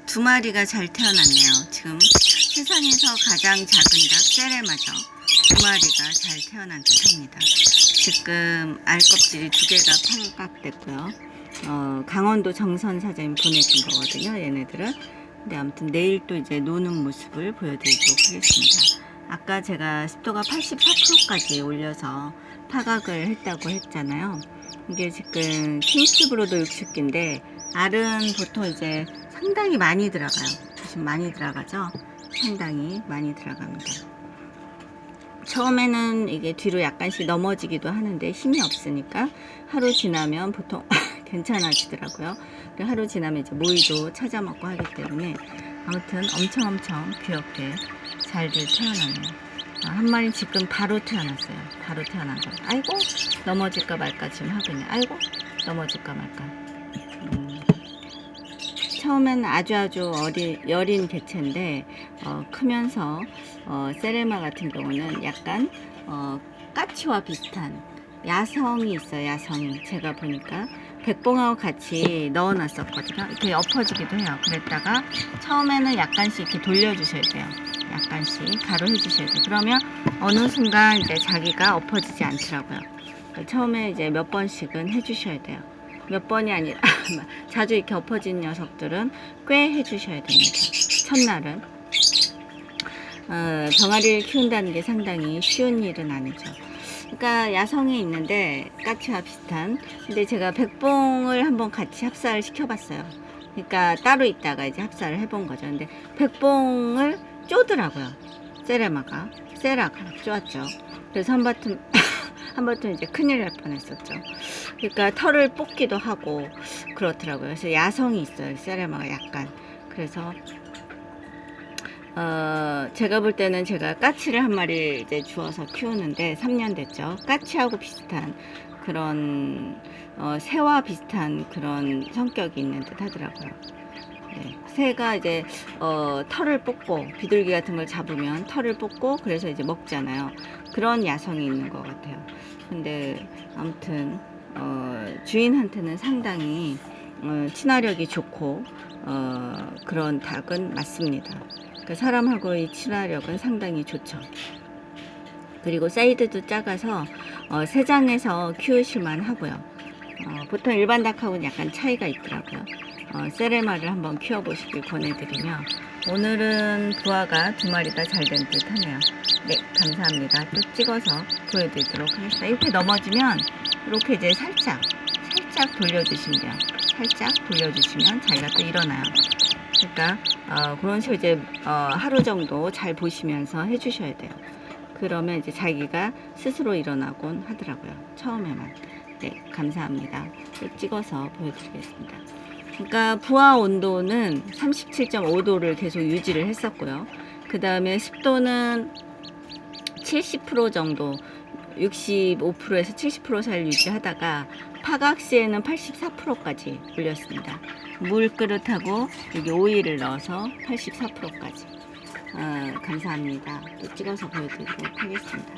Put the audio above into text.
두 마리가 잘 태어났네요. 지금 세상에서 가장 작은 닭 세레마죠. 두 마리가 잘 태어난 듯 합니다. 지금 알껍질이 두 개가 팔각됐고요. 강원도 정선 사장님 보내준 거거든요. 얘네들은. 근데 아무튼 내일 또 이제 노는 모습을 보여드리도록 하겠습니다. 아까 제가 습도가 84%까지 올려서 파각을 했다고 했잖아요. 이게 지금 킹스브로도 60개인데 알은 보통 이제 상당히 많이 들어가요. 지금 많이 들어가죠. 상당히 많이 들어갑니다. 처음에는 이게 뒤로 약간씩 넘어지기도 하는데 힘이 없으니까 하루 지나면 보통 괜찮아지더라고요. 하루 지나면 이제 모이도 찾아 먹고 하기 때문에 아무튼 엄청 귀엽게 잘들 태어났네요. 한 마리 지금 바로 태어났어요. 바로 태어난 거. 아이고 넘어질까 말까 지금 하거든요. 아이고 넘어질까 말까. 처음에는 아주 여린 개체인데 크면서 세레마 같은 경우는 약간 까치와 비슷한 야성이 있어요. 야성이 제가 보니까 백봉하고 같이 넣어놨었거든요. 이렇게 엎어지기도 해요. 그랬다가 처음에는 약간씩 이렇게 돌려주셔야 돼요. 약간씩 가로 해주셔야 돼요. 그러면 어느 순간 이제 자기가 엎어지지 않더라고요. 처음에 이제 몇 번씩은 해주셔야 돼요. 몇 번이 아니라 자주 이렇게 엎어진 녀석들은 꽤 해주셔야 됩니다. 첫날은 병아리를 키운다는 게 상당히 쉬운 일은 아니죠. 그러니까 야성이 있는데 까치와 비슷한. 근데 제가 백봉을 한번 같이 합사를 시켜봤어요. 그러니까 따로 있다가 이제 합사를 해본 거죠. 근데 백봉을 쪼더라고요. 세라가 쪼았죠. 그래서 한바탕 이제 큰일 날 뻔했었죠. 그러니까 털을 뽑기도 하고 그렇더라고요. 그래서 야성이 있어요. 세라마가 약간. 그래서 제가 볼 때는 제가 까치를 한 마리 이제 주워서 키우는데 3년 됐죠. 까치하고 비슷한 그런 새와 비슷한 그런 성격이 있는 듯 하더라고요. 네. 새가 이제 털을 뽑고 비둘기 같은 걸 잡으면 털을 뽑고 그래서 이제 먹잖아요. 그런 야성이 있는 것 같아요. 근데 아무튼 주인한테는 상당히 친화력이 좋고 그런 닭은 맞습니다. 그러니까 사람하고의 친화력은 상당히 좋죠. 그리고 사이즈도 작아서 새장에서 키우실만 하고요. 보통 일반 닭하고는 약간 차이가 있더라고요. 세레마를 한번 키워보시길 권해드리며 오늘은 부화가 두 마리가 잘 된 듯 하네요. 네, 감사합니다. 또 찍어서 보여드리도록 하겠습니다. 이렇게 넘어지면 이렇게 이제 살짝 돌려주시면 돼요. 살짝 돌려주시면 자기가 또 일어나요. 그러니까 그런 식으로 이제 하루 정도 잘 보시면서 해주셔야 돼요. 그러면 이제 자기가 스스로 일어나곤 하더라고요. 처음에만. 네, 감사합니다. 또 찍어서 보여드리겠습니다. 그러니까 부화 온도는 37.5도를 계속 유지를 했었고요. 그 다음에 습도는 70% 정도, 65%에서 70% 사이를 유지하다가 파각 시에는 84%까지 올렸습니다. 물 그릇하고 여기 오일을 넣어서 84%까지. 감사합니다. 또 찍어서 보여드리도록 하겠습니다.